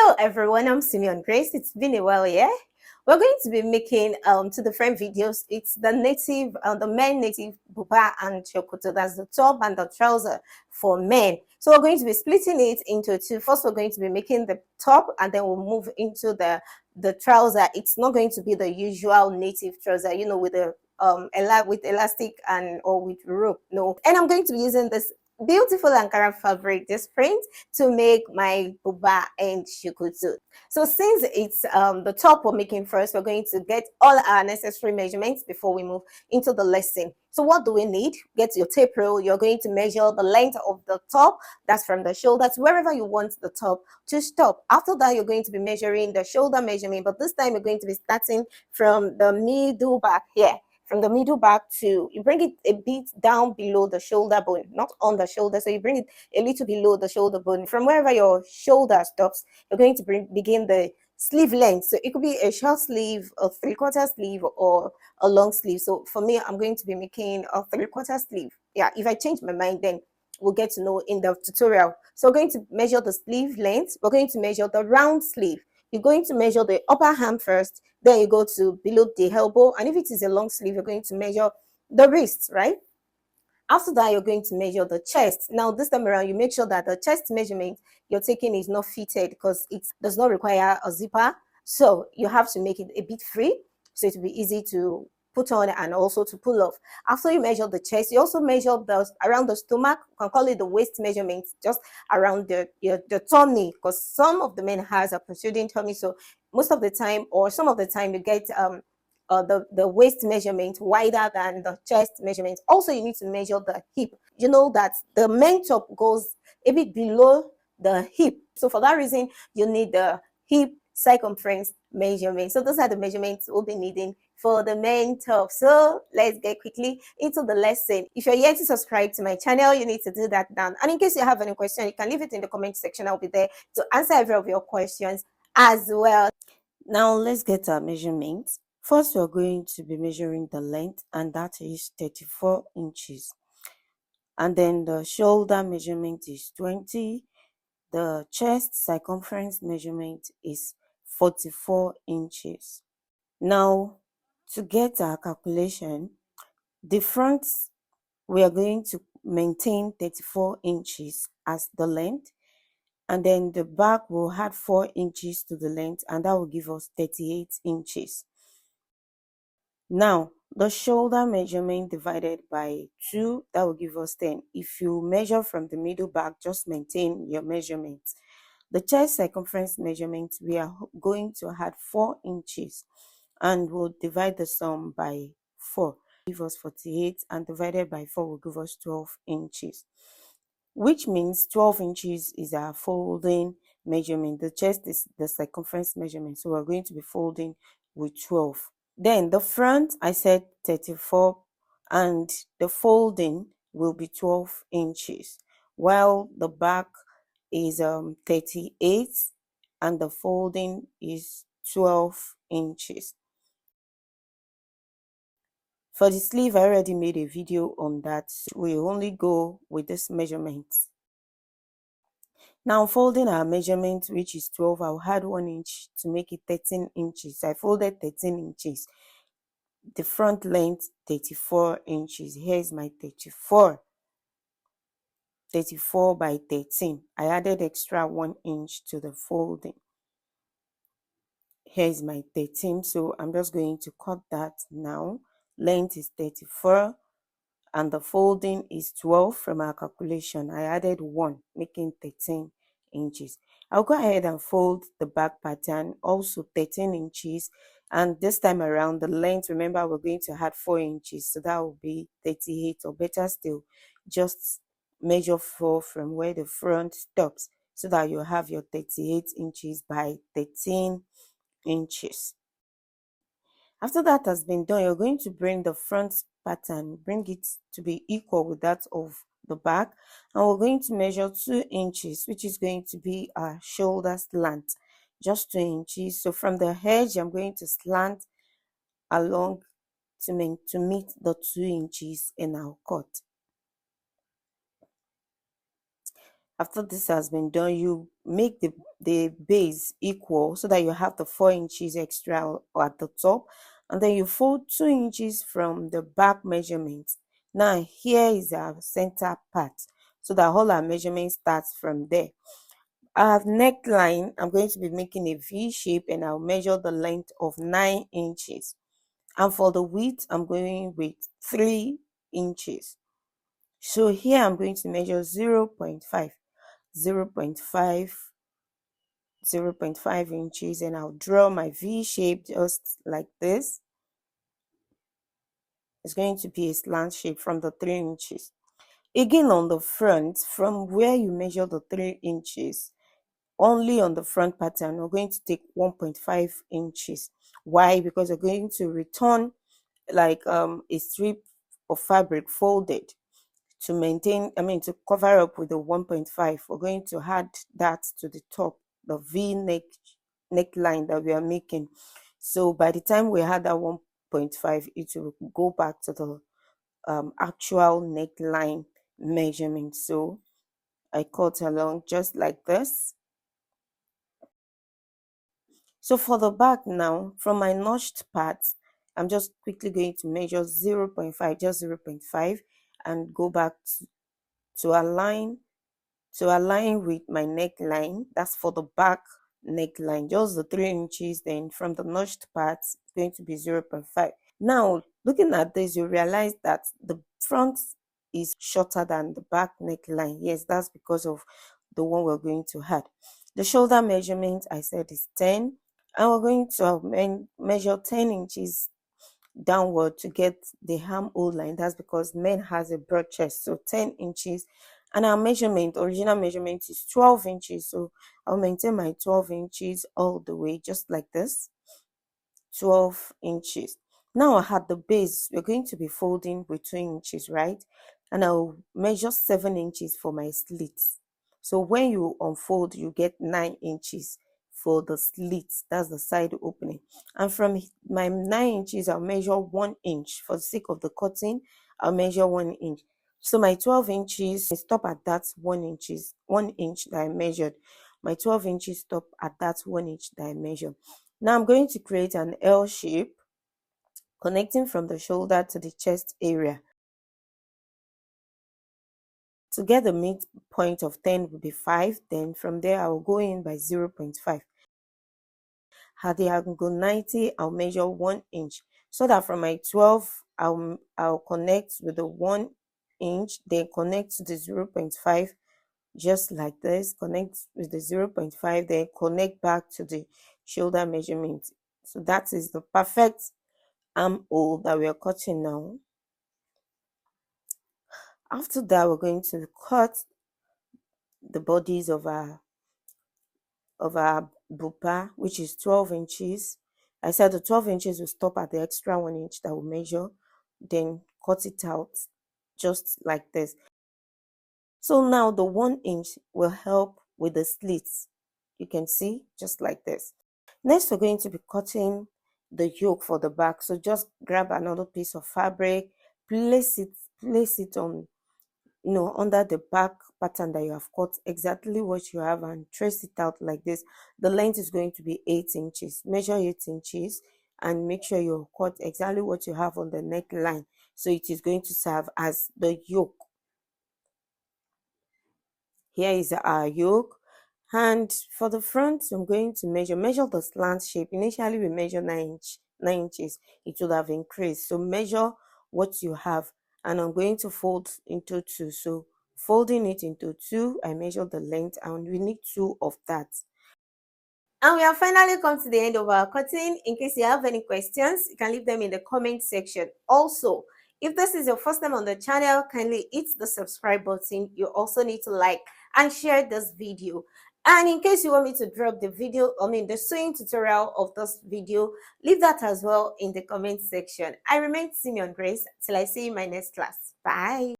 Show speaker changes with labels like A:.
A: Hello everyone, I'm Simeon Grace. It's been a while, yeah? We're going to be making two different videos. It's the native, the men native buba and chokoto. That's the top and the trouser for men. So we're going to be splitting it into two. First, we're going to be making the top, and then we'll move into the trouser. It's not going to be the usual native trouser, you know, with the with elastic and or with rope. No, and I'm going to be using this beautiful Ankara fabric, this print, to make my buba and shukutu. So since it's the top we're making first, we're going to get all our necessary measurements before we move into the lesson. So what do we need? Get your tape roll. You're going to measure the length of the top. That's from the shoulder to wherever you want the top to stop. After that, you're going to be measuring the shoulder measurement, but this time you're going to be starting from the middle back here. From the middle back to, you bring it a bit down below the shoulder bone, not on the shoulder. So you bring it a little below the shoulder bone. From wherever your shoulder stops, you're going to begin the sleeve length. So it could be a short sleeve, a 3/4 sleeve, or a long sleeve. So for me, I'm going to be making a 3/4 sleeve. Yeah, if I change my mind, then we'll get to know in the tutorial. So we're going to measure the sleeve length. We're going to measure the round sleeve. You're going to measure the upper arm first, then you go to below the elbow, and if it is a long sleeve, you're going to measure the wrist, right? After that, you're going to measure the chest. Now, this time around, you make sure that the chest measurement you're taking is not fitted because it does not require a zipper. So you have to make it a bit free so it will be easy to put on and also to pull off. After you measure the chest, you also measure around the stomach. You can call it the waist measurement, just around the tummy, because some of the men has a protruding tummy. So most of the time, or some of the time, you get the waist measurement wider than the chest measurement. Also, you need to measure the hip. You know that the main top goes a bit below the hip. So for that reason, you need the hip circumference measurement. So those are the measurements we'll be needing for the main top. So let's get quickly into the lesson. If you're yet to subscribe to my channel, you need to do that now. And in case you have any question, you can leave it in the comment section. I'll be there to answer every of your questions as well. Now let's get our measurements. First, we're going to be measuring the length, and that is 34 inches. And then the shoulder measurement is 20. The chest circumference measurement is 44 inches. Now, to get our calculation, the front, we are going to maintain 34 inches as the length. And then the back will add 4 inches to the length, and that will give us 38 inches. Now, the shoulder measurement divided by 2, that will give us 10. If you measure from the middle back, just maintain your measurement. The chest circumference measurement, we are going to add 4 inches, and we'll divide the sum by 4. Give us 48, and divided by 4 will give us 12 inches. Which means 12 inches is our folding measurement. The chest is the circumference measurement, so we're going to be folding with 12. Then the front, I said 34, and the folding will be 12 inches, while the back is 38, and the folding is 12 inches. For the sleeve, I already made a video on that. We only go with this measurement. Now, folding our measurement, which is 12, I'll add 1 inch to make it 13 inches. I folded 13 inches. The front length, 34 inches. Here's my 34. 34 by 13. I added extra 1 inch to the folding. Here's my 13. So I'm just going to cut that now. Length is 34. And the folding is 12 from our calculation. I added 1, making 13 inches. I'll go ahead and fold the back pattern, also 13 inches. And this time around, the length, remember, we're going to add 4 inches. So that will be 38, or better still, just measure 4 from where the front stops, so that you have your 38 inches by 13 inches. After that has been done, you're going to bring the front pattern, bring it to be equal with that of the back, and we're going to measure 2 inches, which is going to be our shoulder slant, just 2 inches. So from the edge, I'm going to slant along to meet the 2 inches in our cut. After this has been done, you make the base equal so that you have the 4 inches extra at the top, and then you fold 2 inches from the back measurement. Now here is our center part, so that all our measurement starts from there. Our neckline, I'm going to be making a V shape, and I'll measure the length of 9 inches. And for the width, I'm going with 3 inches. So here I'm going to measure 0.5, 0.5 inches, and I'll draw my V shape just like this. It's going to be a slant shape from the 3 inches. Again, on the front, from where you measure the 3 inches, only on the front pattern, we're going to take 1.5 inches. Why? Because we're going to return like a strip of fabric folded to maintain, to cover up with the 1.5. We're going to add that to the top, the V neckline that we are making. So by the time we had that 1.5, it will go back to the actual neckline measurement. So I cut along just like this. So for the back now, from my notched part, I'm just quickly going to measure 0.5, just 0.5, and go back to align with my neckline. That's for the back neckline, just the 3 inches. Then from the notched part, it's going to be 0.5. Now looking at this, you realize that the front is shorter than the back neckline. Yes, that's because of the one we're going to add. The shoulder measurement, I said, is 10, and we're going to measure 10 inches downward to get the armhole line. That's because men has a broad chest, so 10 inches. And our original measurement is 12 inches, so I'll maintain my 12 inches all the way, just like this. 12 inches. Now at the base, we're going to be folding with 2 inches, right? And I'll measure 7 inches for my slits. So when you unfold, you get 9 inches for the slits. That's the side opening. And from my 9 inches, I'll measure 1 inch. For the sake of the cutting, I'll measure 1 inch. So my 12 inches stop at that 1 inch that I measured. My 12 inches stop at that 1 inch that I measured. Now I'm going to create an L shape connecting from the shoulder to the chest area. To get the midpoint of 10 will be 5. Then from there, I will go in by 0.5. At the angle 90, I'll measure 1 inch. So that from my 12, I'll connect with the 1 inch, then connect to the 0.5, just like this. Connect with the 0.5, then connect back to the shoulder measurement. So that is the perfect armhole that we are cutting now. After that, we're going to cut the bodies of our bupa, which is 12 inches. I said the 12 inches will stop at the extra 1 inch that we'll measure, then cut it out just like this. So now the 1 inch will help with the slits. You can see just like this. Next, we're going to be cutting the yoke for the back. So just grab another piece of fabric, place it on, under the back pattern that you have cut, exactly what you have, and trace it out like this. The length is going to be 8 inches. Measure 8 inches and make sure you cut exactly what you have on the neckline. So it is going to serve as the yoke. Here is our yoke. And for the front, I'm going to measure the slant shape. Initially, we measure 9 inches. It would have increased. So measure what you have. And I'm going to fold into 2. So folding it into 2, I measure the length, and we need 2 of that. And we have finally come to the end of our cutting. In case you have any questions, you can leave them in the comment section. Also, if this is your first time on the channel, kindly hit the subscribe button. You also need to like and share this video. And in case you want me to drop the the sewing tutorial of this video, leave that as well in the comment section. I remain Simeon Grace till I see you in my next class. Bye.